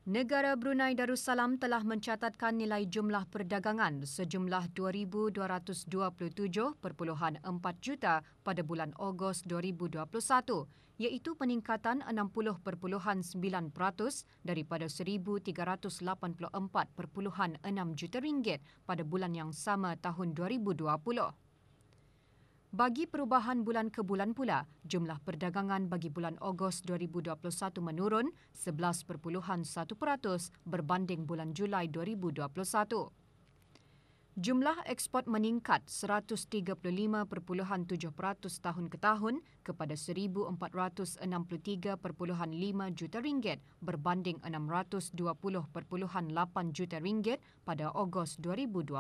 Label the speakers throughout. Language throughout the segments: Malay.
Speaker 1: Negara Brunei Darussalam telah mencatatkan nilai jumlah perdagangan sejumlah 2,227.4 juta pada bulan Ogos 2021, iaitu peningkatan 60.9% daripada 1,384.6 juta ringgit pada bulan yang sama tahun 2020. Bagi perubahan bulan ke bulan pula, jumlah perdagangan bagi bulan Ogos 2021 menurun 11.1% berbanding bulan Julai 2021. Jumlah ekspor meningkat 135.7% tahun ke tahun kepada 1,463.5 juta ringgit berbanding 620.8 juta ringgit pada Ogos 2020.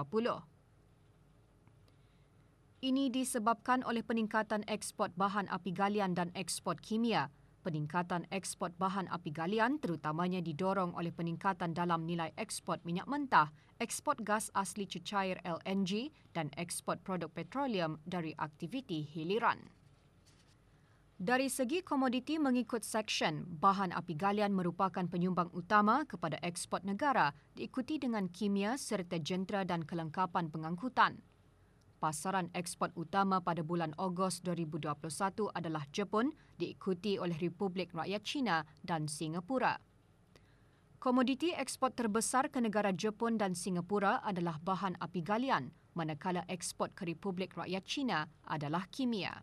Speaker 1: Ini disebabkan oleh peningkatan ekspor bahan api galian dan ekspor kimia. Peningkatan ekspor bahan api galian terutamanya didorong oleh peningkatan dalam nilai ekspor minyak mentah, ekspor gas asli cecair LNG dan ekspor produk petroleum dari aktiviti hiliran. Dari segi komoditi mengikut seksyen, bahan api galian merupakan penyumbang utama kepada ekspor negara diikuti dengan kimia serta jentera dan kelengkapan pengangkutan. Pasaran ekspor utama pada bulan Ogos 2021 adalah Jepun, diikuti oleh Republik Rakyat China dan Singapura. Komoditi ekspor terbesar ke negara Jepun dan Singapura adalah bahan api galian, manakala ekspor ke Republik Rakyat China adalah kimia.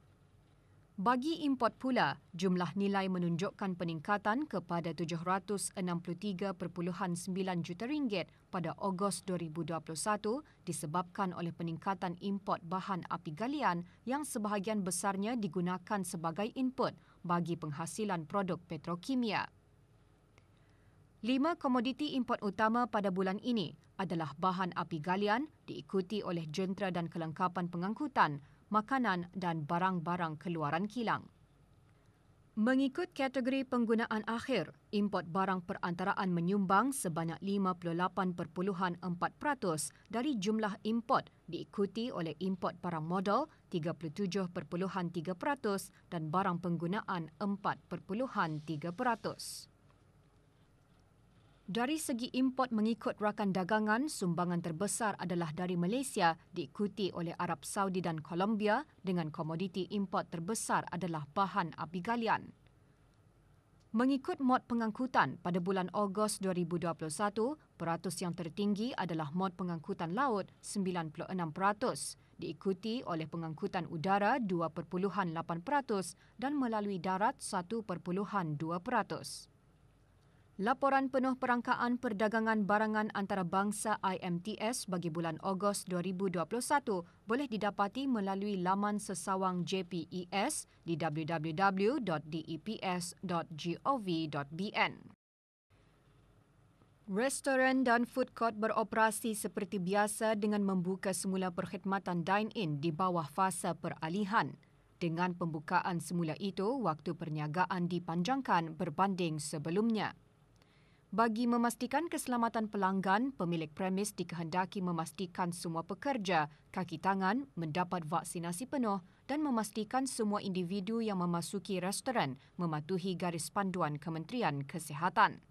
Speaker 1: Bagi import pula, jumlah nilai menunjukkan peningkatan kepada 763.9 juta ringgit pada Ogos 2021 disebabkan oleh peningkatan import bahan api galian yang sebahagian besarnya digunakan sebagai input bagi penghasilan produk petrokimia. 5 komoditi import utama pada bulan ini adalah bahan api galian diikuti oleh jentera dan kelengkapan pengangkutan, makanan dan barang-barang keluaran kilang. Mengikut kategori penggunaan akhir, import barang perantaraan menyumbang sebanyak 58.4% dari jumlah import diikuti oleh import barang modal 37.3% dan barang penggunaan 4.3%. Dari segi import mengikut rakan dagangan, sumbangan terbesar adalah dari Malaysia diikuti oleh Arab Saudi dan Colombia dengan komoditi import terbesar adalah bahan api galian. Mengikut mod pengangkutan pada bulan Ogos 2021, peratus yang tertinggi adalah mod pengangkutan laut 96%, diikuti oleh pengangkutan udara 2.8% dan melalui darat 1.2%. Laporan penuh perangkaan perdagangan barangan antarabangsa IMTS bagi bulan Ogos 2021 boleh didapati melalui laman sesawang JPES di www.deps.gov.bn. Restoran dan food court beroperasi seperti biasa dengan membuka semula perkhidmatan dine-in di bawah fasa peralihan. Dengan pembukaan semula itu, waktu perniagaan dipanjangkan berbanding sebelumnya. Bagi memastikan keselamatan pelanggan, pemilik premis dikehendaki memastikan semua pekerja, kaki tangan, mendapat vaksinasi penuh dan memastikan semua individu yang memasuki restoran mematuhi garis panduan Kementerian Kesihatan.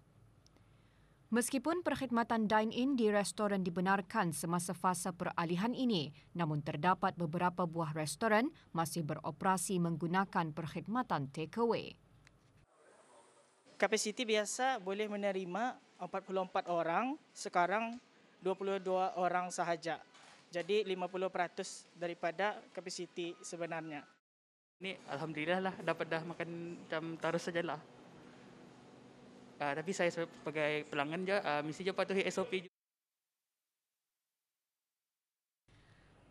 Speaker 1: Meskipun perkhidmatan dine-in di restoran dibenarkan semasa fasa peralihan ini, namun terdapat beberapa buah restoran masih beroperasi menggunakan perkhidmatan takeaway.
Speaker 2: Kapasiti biasa boleh menerima 44 orang, sekarang 22 orang sahaja. Jadi 50% daripada kapasiti sebenarnya.
Speaker 3: Ini alhamdulillah lah dapat dah makan macam terus sajalah. Tapi saya sebagai pelanggan je mesti je patuhi SOP.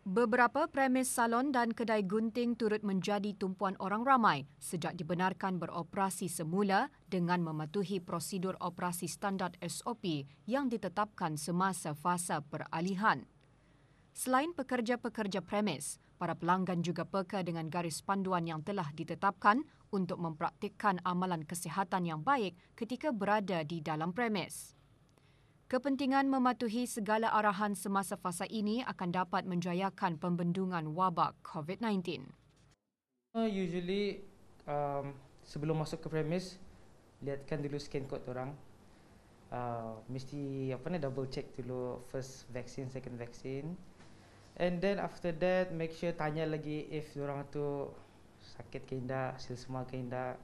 Speaker 1: Beberapa premis salon dan kedai gunting turut menjadi tumpuan orang ramai sejak dibenarkan beroperasi semula dengan mematuhi prosedur operasi standard SOP yang ditetapkan semasa fasa peralihan. Selain pekerja-pekerja premis, para pelanggan juga peka dengan garis panduan yang telah ditetapkan untuk mempraktikkan amalan kesihatan yang baik ketika berada di dalam premis. Kepentingan mematuhi segala arahan semasa fasa ini akan dapat menjayakan pembendungan wabak COVID-19.
Speaker 4: Usually sebelum masuk ke premis, lihatkan dulu scan code orang. mesti double check dulu first vaksin, second vaksin. And then after that make sure tanya lagi if orang tu sakit ke tidak, hasil semua ke tidak,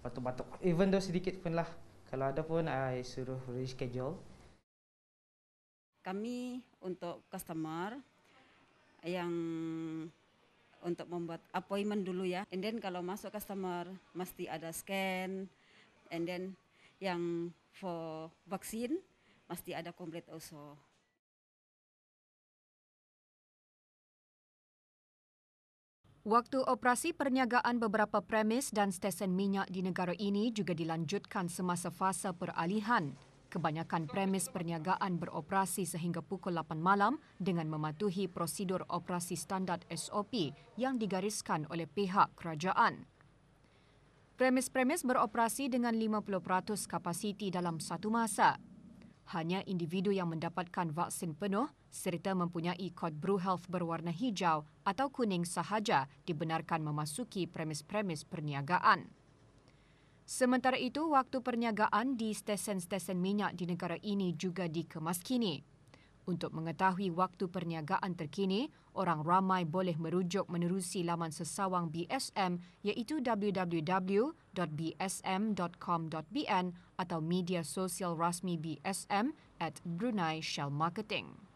Speaker 4: batuk-batuk even though sedikit pun lah. Kalau ada pun I suruh reschedule.
Speaker 5: Kami untuk customer yang untuk membuat appointment dulu ya. And then kalau masuk customer mesti ada scan. And then yang for vaksin mesti ada complete also.
Speaker 1: Waktu operasi perniagaan beberapa premis dan stesen minyak di negara ini juga dilanjutkan semasa fasa peralihan. Kebanyakan premis perniagaan beroperasi sehingga pukul 8 malam dengan mematuhi prosedur operasi standard SOP yang digariskan oleh pihak kerajaan. Premis-premis beroperasi dengan 50% kapasiti dalam satu masa. Hanya individu yang mendapatkan vaksin penuh serta mempunyai kod BruHealth berwarna hijau atau kuning sahaja dibenarkan memasuki premis-premis perniagaan. Sementara itu, waktu perniagaan di stesen-stesen minyak di negara ini juga dikemaskini. Untuk mengetahui waktu perniagaan terkini, orang ramai boleh merujuk menerusi laman sesawang BSM iaitu www.bsm.com.bn atau media sosial rasmi BSM @Brunei Shell Marketing.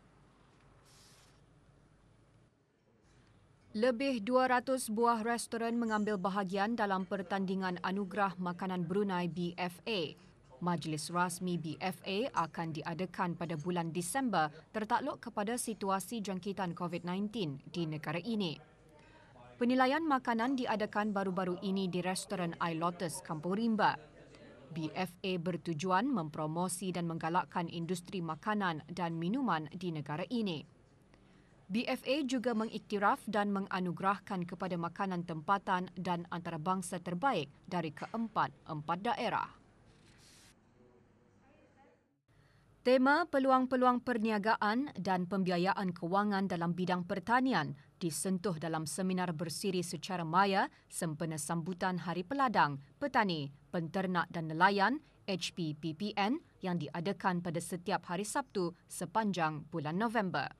Speaker 1: Lebih 200 buah restoran mengambil bahagian dalam pertandingan Anugerah Makanan Brunei BFA. Majlis rasmi BFA akan diadakan pada bulan Disember tertakluk kepada situasi jangkitan COVID-19 di negara ini. Penilaian makanan diadakan baru-baru ini di restoran iLotus Kampung Rimba. BFA bertujuan mempromosi dan menggalakkan industri makanan dan minuman di negara ini. BFA juga mengiktiraf dan menganugerahkan kepada makanan tempatan dan antarabangsa terbaik dari keempat daerah. Tema peluang-peluang perniagaan dan pembiayaan kewangan dalam bidang pertanian disentuh dalam seminar bersiri secara maya sempena sambutan Hari Peladang, Petani, Penternak dan Nelayan HPPPN yang diadakan pada setiap hari Sabtu sepanjang bulan November.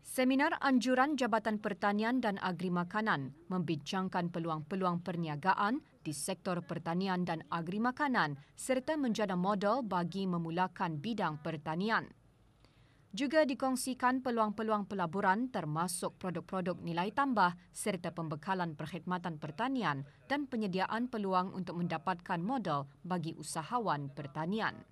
Speaker 1: Seminar Anjuran Jabatan Pertanian dan Agri Makanan membincangkan peluang-peluang perniagaan di sektor pertanian dan agri makanan serta menjana modal bagi memulakan bidang pertanian. Juga dikongsikan peluang-peluang pelaburan termasuk produk-produk nilai tambah serta pembekalan perkhidmatan pertanian dan penyediaan peluang untuk mendapatkan modal bagi usahawan pertanian.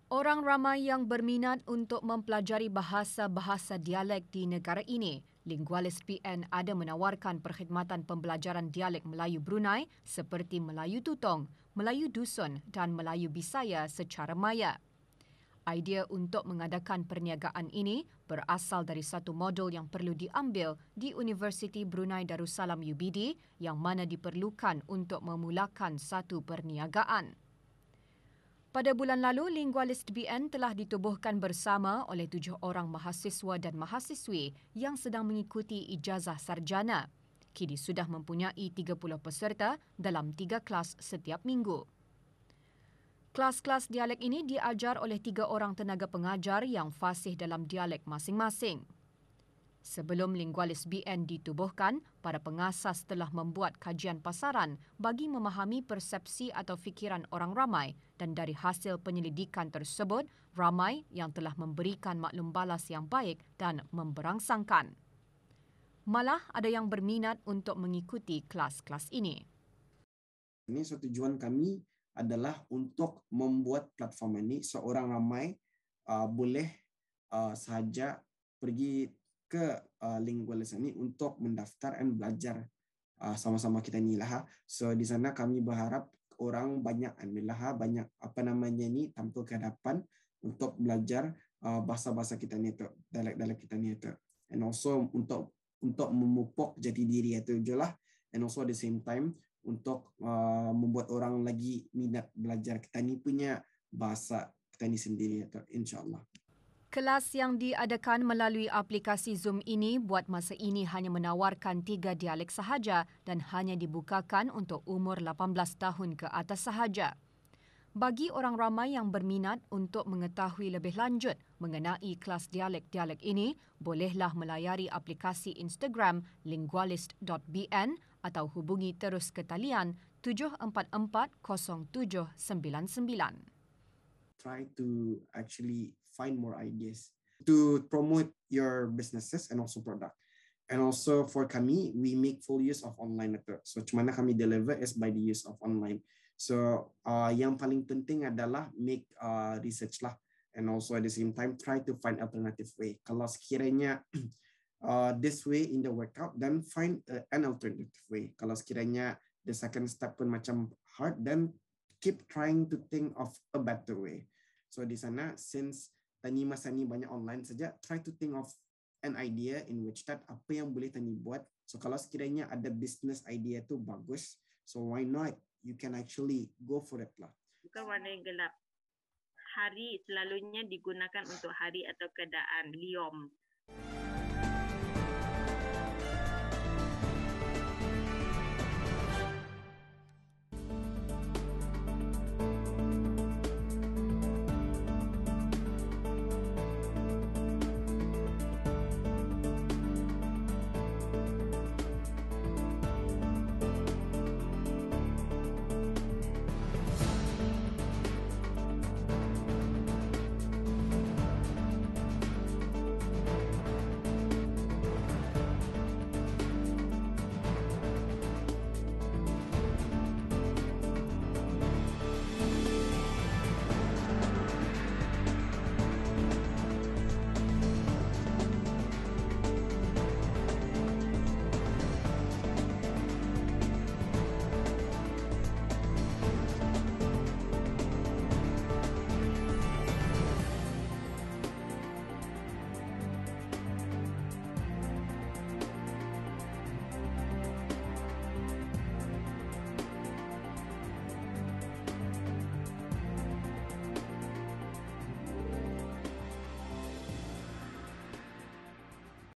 Speaker 1: Orang ramai yang berminat untuk mempelajari bahasa-bahasa dialek di negara ini. Lingualis PN ada menawarkan perkhidmatan pembelajaran dialek Melayu Brunei seperti Melayu Tutong, Melayu Dusun dan Melayu Bisaya secara maya. Idea untuk mengadakan perniagaan ini berasal dari satu modul yang perlu diambil di Universiti Brunei Darussalam UBD yang mana diperlukan untuk memulakan satu perniagaan. Pada bulan lalu, Lingualis BN telah ditubuhkan bersama oleh 7 orang mahasiswa dan mahasiswi yang sedang mengikuti ijazah sarjana. Kini sudah mempunyai 30 peserta dalam 3 kelas setiap minggu. Kelas-kelas dialek ini diajar oleh 3 orang tenaga pengajar yang fasih dalam dialek masing-masing. Sebelum Lingualis BN ditubuhkan, para pengasas telah membuat kajian pasaran bagi memahami persepsi atau fikiran orang ramai dan dari hasil penyelidikan tersebut, ramai yang telah memberikan maklum balas yang baik dan memberangsangkan. Malah ada yang berminat untuk mengikuti kelas-kelas ini.
Speaker 6: Ini tujuan kami adalah untuk membuat platform ini seorang ramai boleh sahaja pergi ke Lingualis ini untuk mendaftar dan belajar sama-sama kita ni lah. So di sana kami berharap orang banyak banyak tampil ke hadapan untuk belajar bahasa-bahasa kita ni tu, dialek-dialek kita ni tu. And also untuk memupuk jati diri itu je lah. And also at the same time untuk membuat orang lagi minat belajar kita ni punya bahasa kita ni sendiri itu, insyaAllah.
Speaker 1: Kelas yang diadakan melalui aplikasi Zoom ini buat masa ini hanya menawarkan 3 dialek sahaja dan hanya dibukakan untuk umur 18 tahun ke atas sahaja. Bagi orang ramai yang berminat untuk mengetahui lebih lanjut mengenai kelas dialek-dialek ini, bolehlah melayari aplikasi Instagram lingualist.bn atau hubungi terus ke talian 7440799.
Speaker 6: Try to actually find more ideas to promote your businesses and also product. And also for kami, we make full use of online itu. So macam mana kami deliver is by the use of online. So yang paling penting adalah make research lah. And also at the same time try to find alternative way. Kalau sekiranya this way in the workout, then find an alternative way. Kalau sekiranya the second step pun macam hard, then keep trying to think of a better way. So di sana, since tani masa ni banyak online saja, try to think of an idea in which that apa yang boleh tani buat. So kalau sekiranya ada business idea tu bagus, so why not? You can actually go for it lah.
Speaker 7: Bukan warna yang gelap. Hari selalunya digunakan untuk hari atau keadaan, liom.